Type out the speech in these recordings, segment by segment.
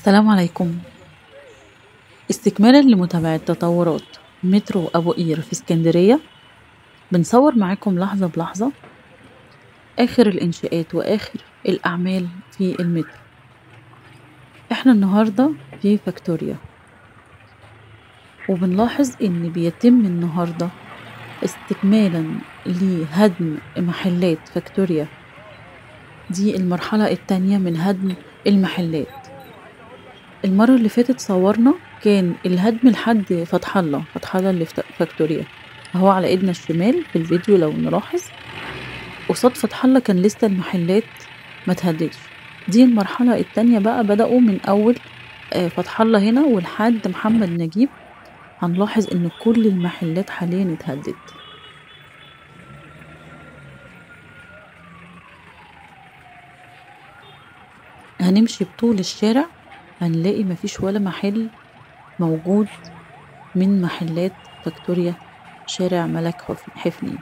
السلام عليكم. استكمالا لمتابعة تطورات مترو أبو قير في اسكندرية، بنصور معاكم لحظة بلحظة آخر الإنشاءات وآخر الأعمال في المترو. احنا النهاردة في فاكتوريا، وبنلاحظ إن بيتم النهاردة استكمالا لهدم محلات فاكتوريا. دي المرحلة التانية من هدم المحلات. المرة اللي فاتت صورنا كان الهدم لحد فتح الله اللي في فاكتوريا اهو على ايدنا الشمال في الفيديو. لو نلاحظ قصاد فتح الله كان لسه المحلات ما تهددش. دي المرحلة التانية بقى، بدأوا من أول فتح الله هنا ولحد محمد نجيب. هنلاحظ إن كل المحلات حاليا اتهدت. هنمشي بطول الشارع هنلاقي مفيش ولا محل موجود من محلات فاكتوريا شارع ملك حفني.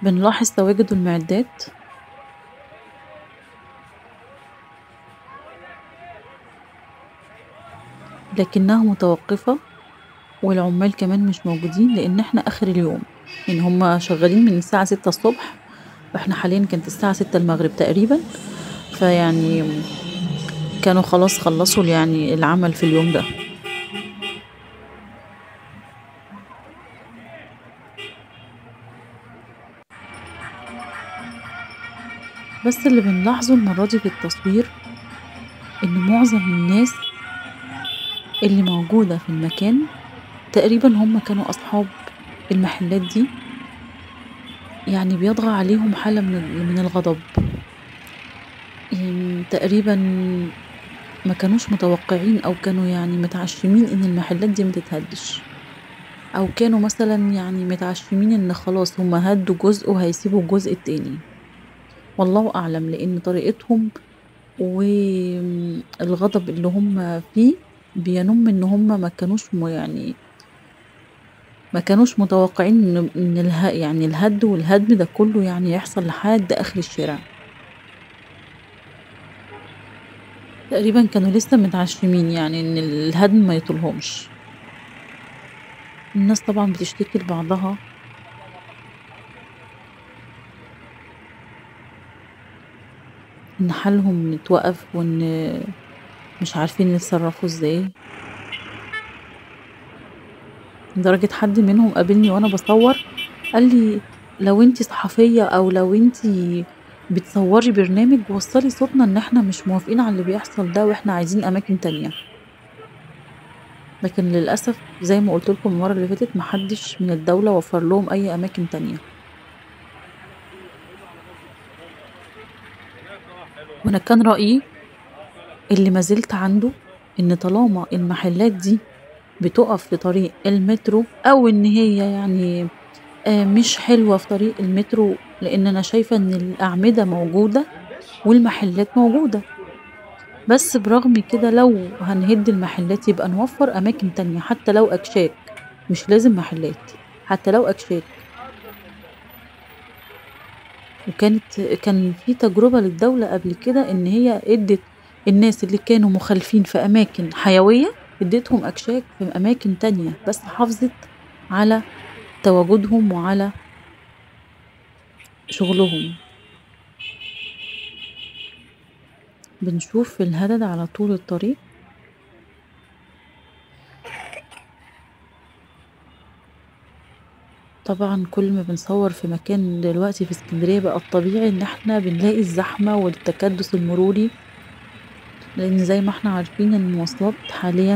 بنلاحظ تواجد المعدات، لكنها متوقفة، والعمال كمان مش موجودين لأن احنا آخر اليوم. يعني هما شغالين من الساعة 6 الصبح، واحنا حاليا كانت الساعة 6 المغرب تقريبا، فيعني كانوا خلاص خلصوا يعني العمل في اليوم ده. بس اللي بنلاحظه المرة دي في التصوير إن معظم الناس اللي موجودة في المكان تقريبا هم كانوا أصحاب المحلات دي، يعني بيطغى عليهم حالة من الغضب. يعني تقريبا ما كانوش متوقعين أو كانوا يعني متعشمين إن المحلات دي متتهدش، أو كانوا مثلا يعني متعشمين إن خلاص هما هدوا جزء وهيسيبوا الجزء التاني. والله أعلم، لأن طريقتهم والغضب اللي هم فيه بينم إن هم ما كانوش يعني ما كانوش متوقعين إن يعني الهد والهدم ده كله يعني يحصل لحد آخر الشارع. تقريبا كانوا لسه متعشمين يعني إن الهدم ما يطولهمش. الناس طبعا بتشتكي لبعضها إن حالهم اتوقف، وإن مش عارفين يتصرفوا ازاي. لدرجة حد منهم قابلني وانا بصور قال لي لو انتي صحفية او لو انتي بتصوري برنامج وصلي صوتنا ان احنا مش موافقين على اللي بيحصل ده واحنا عايزين اماكن تانية. لكن للأسف زي ما قلت لكم المرة اللي فاتت محدش من الدولة وفر لهم اي اماكن تانية. وانا كان رأيي اللي ما زلت عنده ان طالما المحلات دي بتقف في طريق المترو او ان هي يعني مش حلوة في طريق المترو، لأن أنا شايفة إن الأعمدة موجودة والمحلات موجودة. بس برغم كده لو هنهد المحلات يبقى نوفر أماكن تانية، حتى لو أكشاك، مش لازم محلات، حتى لو أكشاك. كان في تجربة للدولة قبل كده إن هي ادت الناس اللي كانوا مخالفين في أماكن حيوية ادتهم أكشاك في أماكن تانية، بس حافظت على تواجدهم وعلى شغلهم. بنشوف الهدد على طول الطريق. طبعا كل ما بنصور في مكان دلوقتي في اسكندرية بقى الطبيعي ان احنا بنلاقي الزحمة والتكدس المروري، لان زي ما احنا عارفين المواصلات حاليا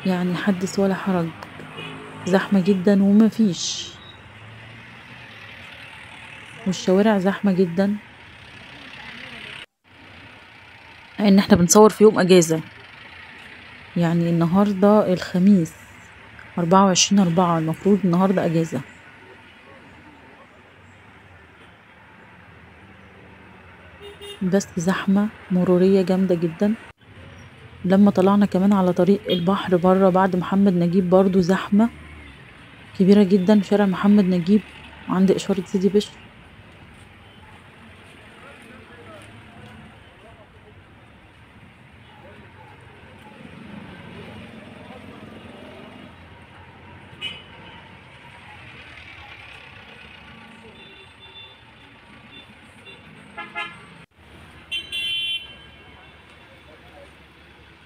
يعني حدث ولا حرج، زحمة جدا ومفيش، والشوارع زحمة جدا، ان احنا بنصور في يوم اجازة. يعني النهاردة الخميس 24/4، المفروض النهاردة اجازة. بس زحمة مرورية جامدة جدا. لما طلعنا كمان على طريق البحر بره بعد محمد نجيب برضو زحمة كبيرة جدا في شارع محمد نجيب عند إشارة سيدي بشر.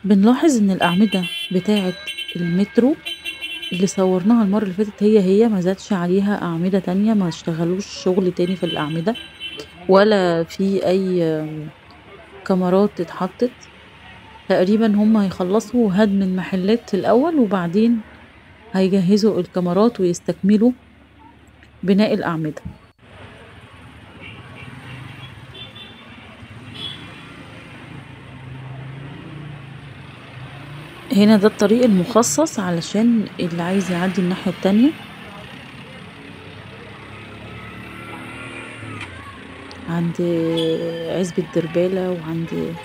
بنلاحظ ان الأعمدة بتاعة المترو اللي صورناها المرة اللي فاتت هي ما زادش عليها أعمدة تانية، ما اشتغلوش شغل تاني في الأعمدة ولا في أي كاميرات اتحطت. تقريبا هم هيخلصوا هدم المحلات الأول وبعدين هيجهزوا الكاميرات ويستكملوا بناء الأعمدة. هنا ده الطريق المخصص علشان اللي عايز يعدي الناحية التانية. عند عزبة دربالة وعند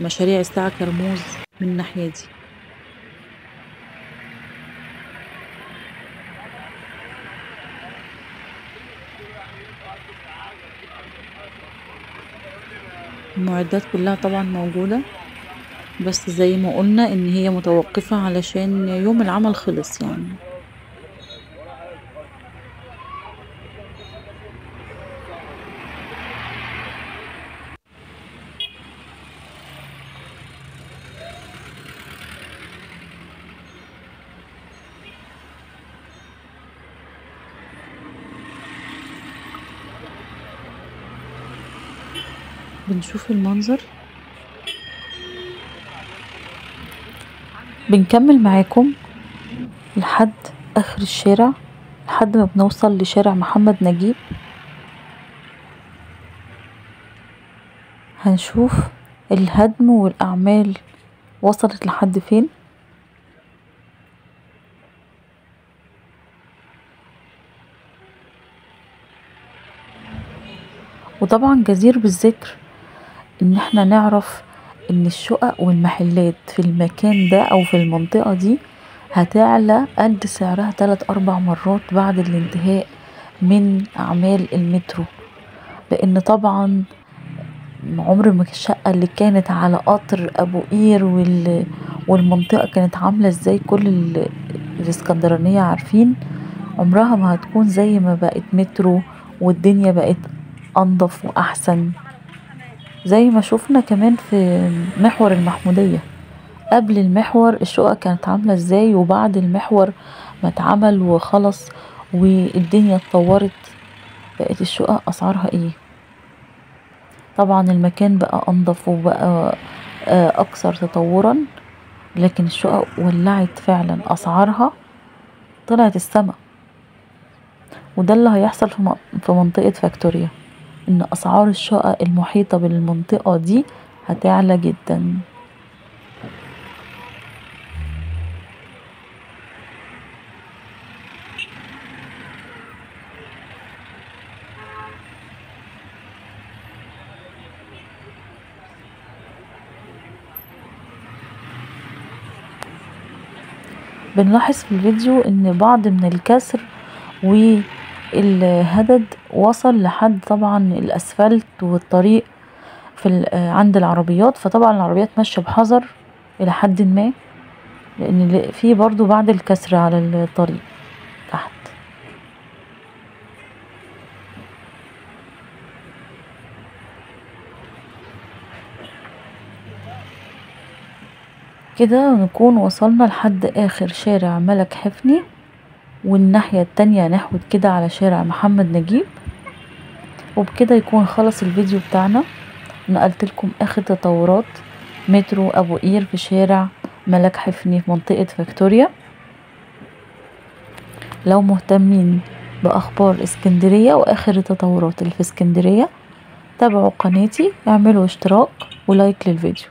مشاريع الساعة كرموز من الناحية دي. المعدات كلها طبعا موجودة، بس زي ما قلنا ان هي متوقفة علشان يوم العمل خلص يعني. بنشوف المنظر، بنكمل معاكم لحد اخر الشارع لحد ما بنوصل لشارع محمد نجيب. هنشوف الهدم والاعمال وصلت لحد فين. وطبعا جدير بالذكر ان احنا نعرف ان الشقق والمحلات في المكان ده او في المنطقة دي هتعلى قد سعرها 3-4 مرات بعد الانتهاء من اعمال المترو، لان طبعا عمر ما الشقة اللي كانت على قطر ابو قير والمنطقة كانت عاملة ازاي كل الاسكندرانية عارفين، عمرها ما هتكون زي ما بقت مترو والدنيا بقت انضف واحسن. زي ما شفنا كمان في محور المحمودية، قبل المحور الشقق كانت عاملة ازاي وبعد المحور ما اتعمل وخلص والدنيا اتطورت بقت الشقق اسعارها ايه. طبعا المكان بقى انضف وبقى اكثر تطورا، لكن الشقق ولعت فعلا، اسعارها طلعت السما. وده اللي هيحصل في منطقة فاكتوريا، ان اسعار الشقق المحيطة بالمنطقة دي هتعلى جدا. بنلاحظ في الفيديو ان بعض من الكسر والهدد وصل لحد طبعا الاسفلت والطريق في عند العربيات، فطبعا العربيات ماشيه بحذر الى حد ما، لان في برضو بعد الكسر على الطريق تحت. كده نكون وصلنا لحد اخر شارع ملك حفني، والناحية التانية نحود كده على شارع محمد نجيب. وبكده يكون خلص الفيديو بتاعنا، نقلت لكم اخر تطورات مترو ابو قير في شارع ملك حفني في منطقة فاكتوريا. لو مهتمين باخبار اسكندرية واخر التطورات اللي في اسكندرية تابعوا قناتي، اعملوا اشتراك ولايك للفيديو.